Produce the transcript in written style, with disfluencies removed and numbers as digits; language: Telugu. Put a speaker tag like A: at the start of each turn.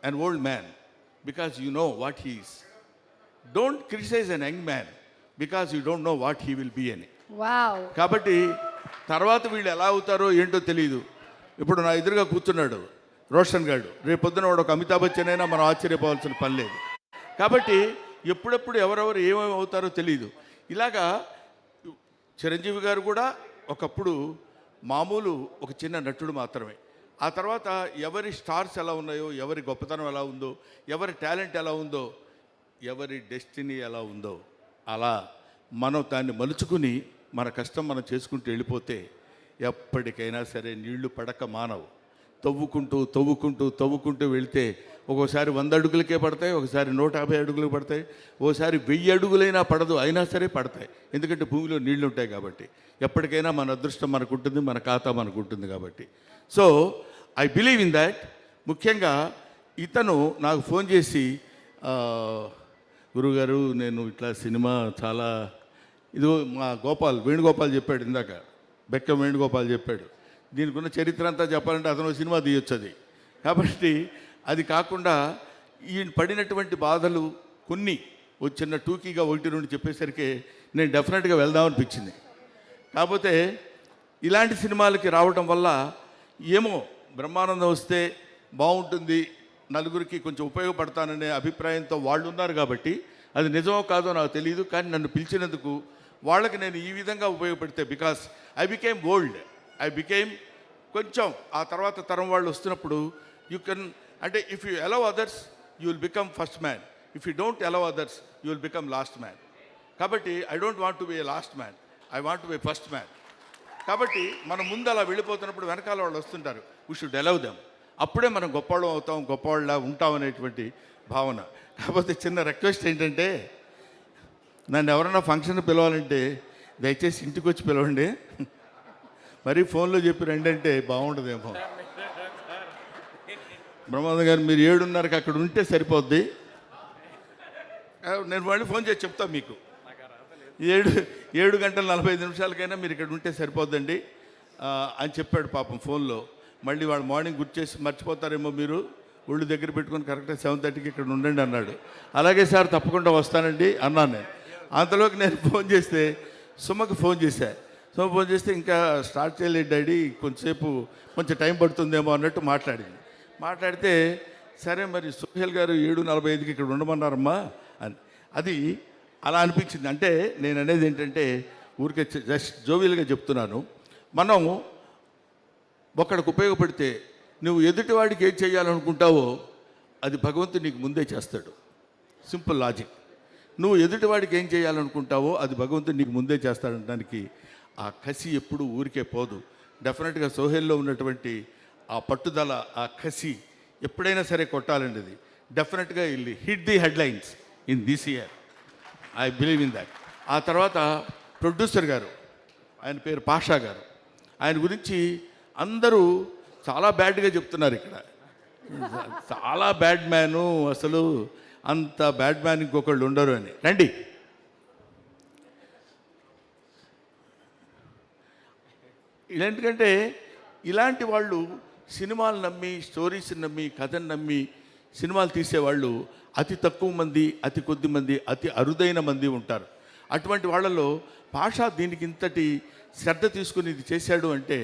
A: an old man because you know what he is. Don't criticize an young man because you don't know what he will be అని.
B: వావ్.
A: కాబట్టి తర్వాత వీళ్ళు ఎలా అవుతారో ఏంటో తెలియదు. ఇప్పుడు నా ఎదురుగా కూర్చున్నాడు రోషన్ గారు. రేపు పొద్దున వాడు ఒక అమితాబ్ బచ్చన్ అయినా మనం ఆశ్చర్యపోవాల్సిన పని లేదు. కాబట్టి ఎప్పుడెప్పుడు ఎవరెవరు ఏమేమి అవుతారో తెలియదు. ఇలాగా చిరంజీవి గారు కూడా ఒకప్పుడు మామూలు ఒక చిన్న నటుడు మాత్రమే. ఆ తర్వాత ఎవరి స్టార్స్ ఎలా ఉన్నాయో, ఎవరి గొప్పతనం ఎలా ఉందో, ఎవరి టాలెంట్ ఎలా ఉందో, ఎవరి డెస్టినీ ఎలా ఉందో అలా మనం దాన్ని మలుచుకుని మన కష్టం మనం చేసుకుంటూ వెళ్ళిపోతే ఎప్పటికైనా సరే నీళ్లు పడక మానవు. తవ్వుకుంటూ వెళితే ఒక్కోసారి 100 అడుగులకే పడతాయి, ఒకసారి 150 అడుగులకు పడతాయి, ఓసారి 1000 అడుగులైనా పడదు, అయినా సరే పడతాయి. ఎందుకంటే భూమిలో నీళ్లు ఉంటాయి కాబట్టి. ఎప్పటికైనా మన అదృష్టం మనకు ఉంటుంది, మన ఖాతా మనకు ఉంటుంది కాబట్టి. So I believe in that. ముఖ్యంగా ఇతను నాకు ఫోన్ చేసి, గురుగారు నేను ఇట్లా సినిమా చాలా ఇది మా వేణుగోపాల్ చెప్పాడు ఇందాక, బెక్క వేణుగోపాల్ చెప్పాడు. దీనికి ఉన్న చరిత్ర అంతా చెప్పాలంటే అతను సినిమా తీయొచ్చు అది. కాబట్టి అది కాకుండా ఈయన పడినటువంటి బాధలు కొన్ని చిన్న టూకీగా 1-2 చెప్పేసరికి నేను డెఫినెట్గా వెళ్దామనిపించింది. కాకపోతే ఇలాంటి సినిమాలకి రావడం వల్ల ఏమో బ్రహ్మానందం వస్తే బాగుంటుంది, నలుగురికి కొంచెం ఉపయోగపడతాననే అభిప్రాయంతో వాళ్ళు ఉన్నారు కాబట్టి అది నిజమో కాదో నాకు తెలియదు. కానీ నన్ను పిలిచినందుకు వాళ్ళకి నేను ఈ విధంగా ఉపయోగపడితే, బికాస్ ఐ బికేమ్ ఓల్డ్, కొంచెం ఆ తర్వాత తరం వాళ్ళు వస్తున్నప్పుడు యూ కెన్, అంటే if you allow others you will become first man, if you don't allow others you will become last man. కాబట్టి I don't want to be a last man, I want to be first man. కాబట్టి మనం ముందు అలా వెళ్ళిపోతున్నప్పుడు వెనకాల వాళ్ళు వస్తుంటారు, వీ షుడ్ అలౌ దెమ్. అప్పుడే మనం గొప్పవాళ్ళం అవుతాం, గొప్పవాళ్ళ ఉంటాం అనేటువంటి భావన. కాకపోతే చిన్న రిక్వెస్ట్ ఏంటంటే, నన్ను ఎవరైనా ఫంక్షన్ పిలవాలంటే దయచేసి ఇంటికి వచ్చి పిలవండి, మరీ ఫోన్లో చెప్పి రండి అంటే బాగుంటుందేమో. బ్రహ్మానంద గారు మీరు 7:30కి అక్కడ ఉంటే సరిపోద్ది, నేను మళ్ళీ ఫోన్ చేసి చెప్తాను మీకు. 7:45 మీరు ఇక్కడ ఉంటే సరిపోద్దండి అని చెప్పాడు పాపం ఫోన్లో. మళ్ళీ వాడు మార్నింగ్ గుర్తు చేసి మర్చిపోతారేమో, మీరు ఒళ్ళు దగ్గర పెట్టుకొని కరెక్ట్గా 7:30కి ఇక్కడ ఉండండి అన్నాడు. అలాగే సార్ తప్పకుండా వస్తానండి అన్నాను నేను. అంతలోకి నేను ఫోన్ చేస్తే సుమకి ఫోన్ చేస్తే ఇంకా స్టార్ట్ చేయలేదు డాడీ, కొంచెం టైం పడుతుందేమో అన్నట్టు మాట్లాడితే సరే మరి సోహెల్ గారు 7:45కి ఇక్కడ ఉండమన్నారమ్మా అని. అది అలా అనిపించింది. అంటే నేను అనేది ఏంటంటే ఊరికే జస్ట్ జోవియల్గా చెప్తున్నాను. మనం ఒకడికి ఉపయోగపడితే నువ్వు ఎదుటివాడికి ఏం చేయాలనుకుంటావో అది భగవంతుడు నీకు ముందే చేస్తాడు. Simple logic. నువ్వు ఎదుటివాడికి ఏం చేయాలనుకుంటావో అది భగవంతుడు నీకు ముందే చేస్తాడనడానికి ఆ కసి ఎప్పుడు ఊరికే పోదు. డెఫినెట్గా సోహెల్లో ఉన్నటువంటి ఆ పట్టుదల, ఆ కసి ఎప్పుడైనా సరే కొట్టాలండి. అది డెఫినెట్గా ఇల్లు hit the headlines in this year, I believe in that. ఆ తర్వాత ప్రొడ్యూసర్ గారు, ఆయన పేరు పాషా గారు, ఆయన గురించి అందరూ చాలా బ్యాడ్గా చెప్తున్నారు ఇక్కడ. చాలా బ్యాడ్ మ్యాను, అసలు అంత బ్యాడ్ మ్యాన్ ఇంకొకళ్ళు ఉండరు అని. రండి. ఎందుకంటే ఇలాంటి వాళ్ళు సినిమాలు నమ్మి, స్టోరీస్ని నమ్మి, కథను నమ్మి సినిమాలు తీసేవాళ్ళు అతి తక్కువ మంది, అతి కొద్ది మంది, అతి అరుదైన మంది ఉంటారు. అటువంటి వాళ్ళలో పాషా దీనికి ఇంతటి శ్రద్ధ తీసుకుని ఇది చేశాడు అంటే